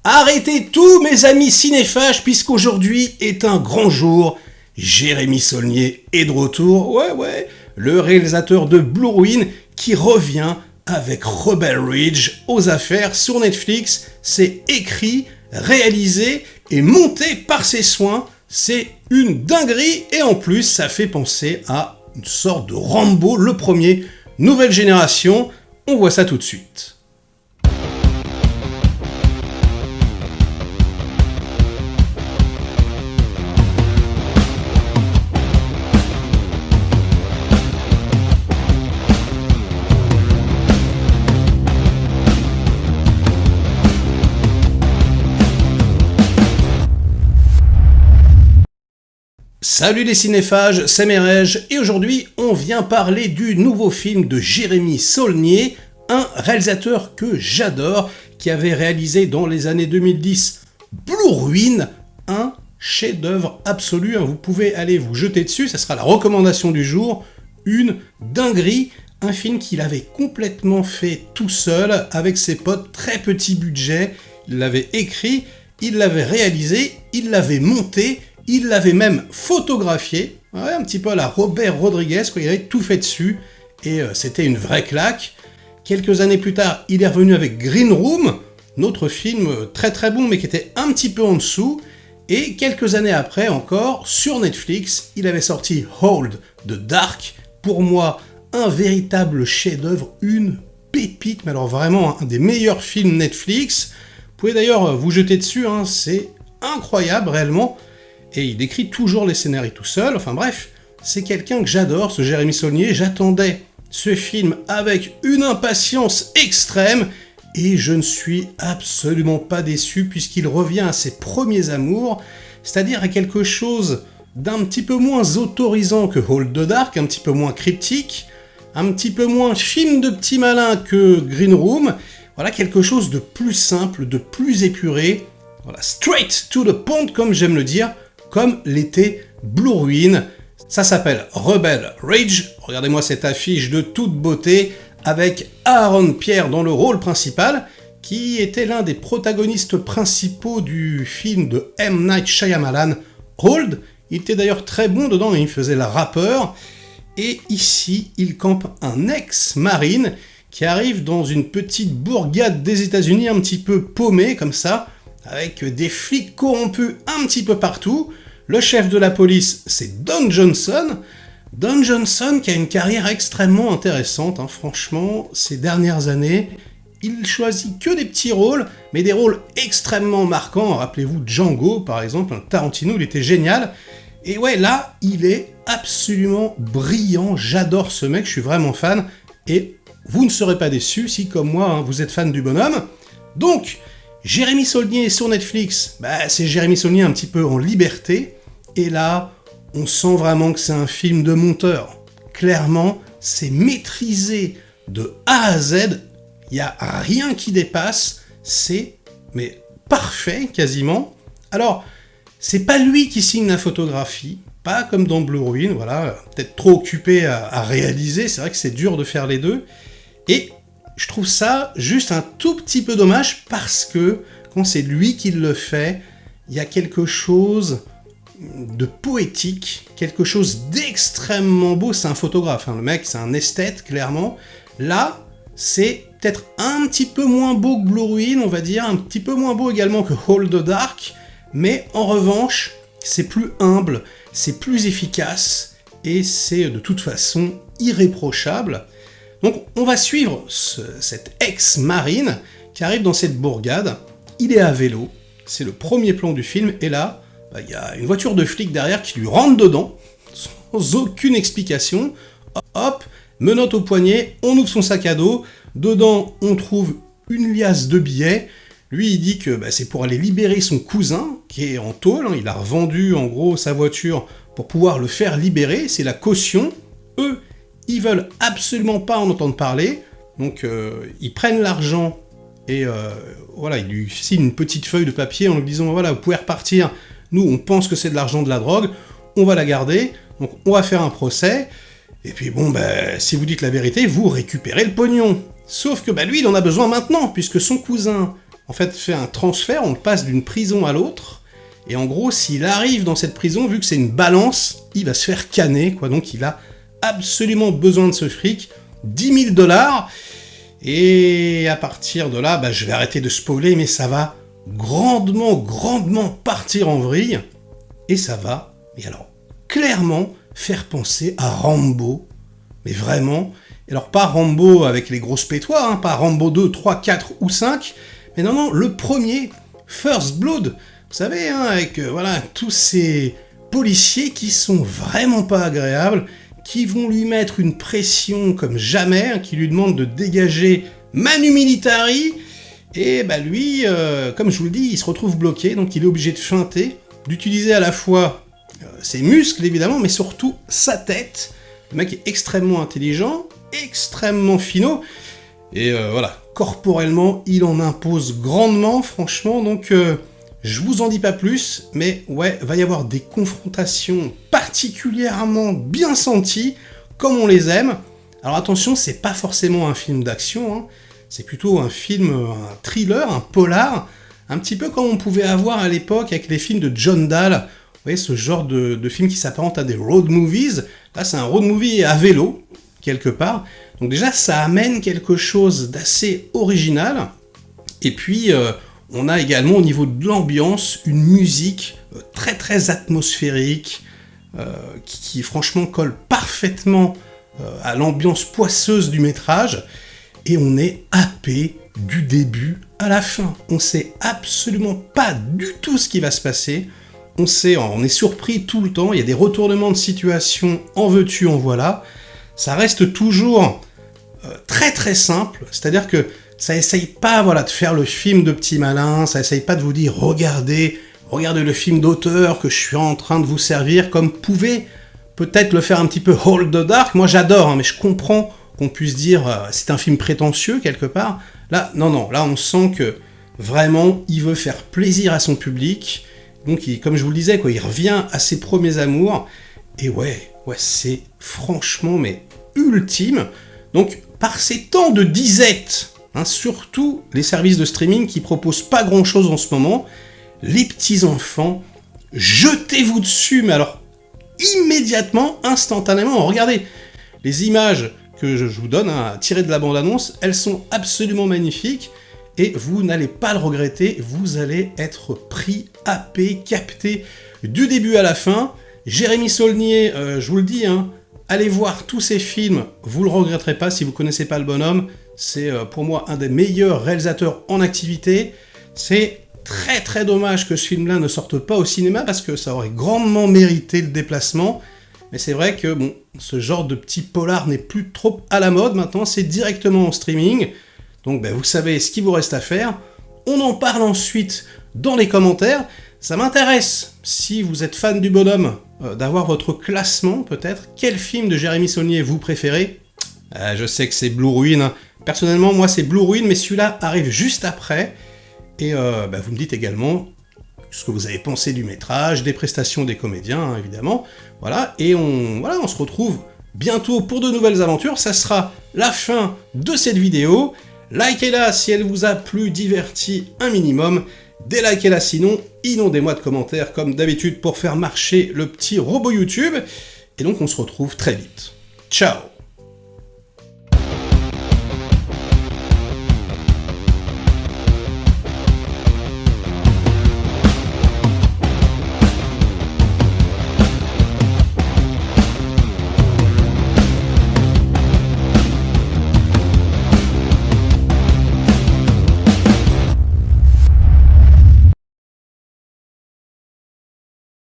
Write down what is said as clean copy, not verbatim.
Arrêtez tout mes amis cinéphages puisqu'aujourd'hui est un grand jour. Jérémy Saulnier est de retour, ouais, le réalisateur de Blue Ruin qui revient avec Rebel Ridge aux affaires sur Netflix. C'est écrit, réalisé et monté par ses soins. C'est une dinguerie et en plus ça fait penser à une sorte de Rambo, le premier, nouvelle génération. On voit ça tout de suite. Salut les cinéphages, c'est Merej et aujourd'hui on vient parler du nouveau film de Jérémy Saulnier, un réalisateur que j'adore, qui avait réalisé dans les années 2010 Blue Ruin, un chef-d'œuvre absolu, vous pouvez aller vous jeter dessus, ça sera la recommandation du jour, une dinguerie, un film qu'il avait complètement fait tout seul, avec ses potes, très petit budget, il l'avait écrit, il l'avait réalisé, il l'avait monté, il l'avait même photographié, un petit peu à la Robert Rodriguez, il avait tout fait dessus, et c'était une vraie claque. Quelques années plus tard, il est revenu avec Green Room, notre film très très bon, mais qui était un petit peu en dessous, et quelques années après encore, sur Netflix, il avait sorti Hold de Dark, pour moi, un véritable chef-d'œuvre, une pépite, mais alors vraiment un des meilleurs films Netflix. Vous pouvez d'ailleurs vous jeter dessus, c'est incroyable réellement. Et il écrit toujours les scénarios tout seul, enfin bref, c'est quelqu'un que j'adore, ce Jérémy Saulnier, j'attendais ce film avec une impatience extrême, et je ne suis absolument pas déçu puisqu'il revient à ses premiers amours, c'est-à-dire à quelque chose d'un petit peu moins autorisant que Hold the Dark, un petit peu moins cryptique, un petit peu moins film de petit malin que Green Room, voilà quelque chose de plus simple, de plus épuré, voilà, straight to the point comme j'aime le dire, comme l'était Blue Ruin. Ça s'appelle Rebel Ridge. Regardez-moi cette affiche de toute beauté avec Aaron Pierre dans le rôle principal, qui était l'un des protagonistes principaux du film de M. Night Shyamalan, Hold. Il était d'ailleurs très bon dedans, il faisait le rappeur. Et ici, il campe un ex-marine qui arrive dans une petite bourgade des États-Unis un petit peu paumée comme ça, avec des flics corrompus un petit peu partout. Le chef de la police, c'est Don Johnson. Don Johnson qui a une carrière extrêmement intéressante, franchement, ces dernières années. Il choisit que des petits rôles, mais des rôles extrêmement marquants. Rappelez-vous Django, par exemple, Tarantino, il était génial. Et ouais, là, il est absolument brillant. J'adore ce mec, je suis vraiment fan. Et vous ne serez pas déçus si, comme moi, vous êtes fan du bonhomme. Donc, Jérémy Saulnier sur Netflix, c'est Jérémy Saulnier un petit peu en liberté, et là, on sent vraiment que c'est un film de monteur. Clairement, c'est maîtrisé de A à Z, il n'y a rien qui dépasse, c'est parfait quasiment. Alors, c'est pas lui qui signe la photographie, pas comme dans Blue Ruin, voilà, peut-être trop occupé à réaliser, c'est vrai que c'est dur de faire les deux, et je trouve ça juste un tout petit peu dommage parce que quand c'est lui qui le fait, il y a quelque chose de poétique, quelque chose d'extrêmement beau. C'est un photographe, le mec, c'est un esthète, clairement. Là, c'est peut-être un petit peu moins beau que Blue Ruin, on va dire, un petit peu moins beau également que Hold the Dark, mais en revanche, c'est plus humble, c'est plus efficace, et c'est de toute façon irréprochable. Donc on va suivre cet ex-marine qui arrive dans cette bourgade, il est à vélo, c'est le premier plan du film, et là, il y a une voiture de flic derrière qui lui rentre dedans, sans aucune explication, hop, menotte au poignet, on ouvre son sac à dos, dedans on trouve une liasse de billets, lui il dit que c'est pour aller libérer son cousin, qui est en tôle, il a revendu en gros sa voiture pour pouvoir le faire libérer, c'est la caution, eux, ils veulent absolument pas en entendre parler, donc ils prennent l'argent et voilà, ils lui signent une petite feuille de papier en lui disant voilà, vous pouvez repartir, nous on pense que c'est de l'argent de la drogue, on va la garder, donc on va faire un procès, et puis si vous dites la vérité, vous récupérez le pognon. Sauf que lui il en a besoin maintenant, puisque son cousin en fait, fait un transfert, on le passe d'une prison à l'autre, et en gros, s'il arrive dans cette prison, vu que c'est une balance, il va se faire canner, quoi. Donc il a absolument besoin de ce fric, 10 000 $, et à partir de là, je vais arrêter de spoiler, mais ça va grandement partir en vrille, et ça va, mais alors, clairement, faire penser à Rambo, mais vraiment, et alors pas Rambo avec les grosses pétoires, hein, pas Rambo 2, 3, 4 ou 5, mais non, le premier, First Blood, vous savez, hein, avec tous ces policiers qui sont vraiment pas agréables, qui vont lui mettre une pression comme jamais, hein, qui lui demandent de dégager Manu Militari, et lui, comme je vous le dis, il se retrouve bloqué, donc il est obligé de feinter, d'utiliser à la fois ses muscles évidemment, mais surtout sa tête. Le mec est extrêmement intelligent, extrêmement finot, et corporellement, il en impose grandement, franchement, donc je vous en dis pas plus, mais ouais, va y avoir des confrontations particulièrement bien senties, comme on les aime. Alors attention, c'est pas forcément un film d'action, hein, c'est plutôt un film, un thriller, un polar, un petit peu comme on pouvait avoir à l'époque avec les films de John Dahl. Vous voyez, ce genre de film qui s'apparente à des road movies. Là, c'est un road movie à vélo, quelque part. Donc déjà, ça amène quelque chose d'assez original. Et puis, on a également au niveau de l'ambiance une musique très atmosphérique, qui franchement colle parfaitement à l'ambiance poisseuse du métrage. Et on est happé du début à la fin. On sait absolument pas du tout ce qui va se passer. On est surpris tout le temps, il y a des retournements de situation, en veux-tu, en voilà. Ça reste toujours très simple, c'est-à-dire que ça essaye pas de faire le film de petit malin, ça essaye pas de vous dire regardez le film d'auteur que je suis en train de vous servir, comme pouvait peut-être le faire un petit peu Hold the Dark. Moi j'adore, hein, mais je comprends qu'on puisse dire c'est un film prétentieux quelque part. Là, non, là on sent que vraiment il veut faire plaisir à son public. Donc, comme je vous le disais, il revient à ses premiers amours, et ouais, c'est franchement, mais ultime. Donc, par ces temps de disette, hein, surtout les services de streaming qui proposent pas grand-chose en ce moment, les petits-enfants, jetez-vous dessus, mais alors, immédiatement, instantanément, regardez, les images que je vous donne, hein, tirées de la bande-annonce, elles sont absolument magnifiques, et vous n'allez pas le regretter, vous allez être pris, happé, capté du début à la fin. Jérémy Saulnier, je vous le dis, hein, allez voir tous ces films, vous le regretterez pas si vous connaissez pas le bonhomme. C'est pour moi un des meilleurs réalisateurs en activité. C'est très dommage que ce film-là ne sorte pas au cinéma parce que ça aurait grandement mérité le déplacement. Mais c'est vrai que ce genre de petit polar n'est plus trop à la mode maintenant, c'est directement en streaming. Donc vous savez ce qu'il vous reste à faire. On en parle ensuite dans les commentaires. Ça m'intéresse, si vous êtes fan du bonhomme, d'avoir votre classement peut-être. Quel film de Jérémy Saulnier vous préférez ? Je sais que c'est Blue Ruin. Hein. Personnellement, moi c'est Blue Ruin, mais celui-là arrive juste après. Et vous me dites également ce que vous avez pensé du métrage, des prestations des comédiens, hein, évidemment. Voilà, et on se retrouve bientôt pour de nouvelles aventures. Ça sera la fin de cette vidéo. Likez-la si elle vous a plu, diverti un minimum. Délikez-la sinon, inondez-moi de commentaires comme d'habitude pour faire marcher le petit robot YouTube. Et donc on se retrouve très vite. Ciao!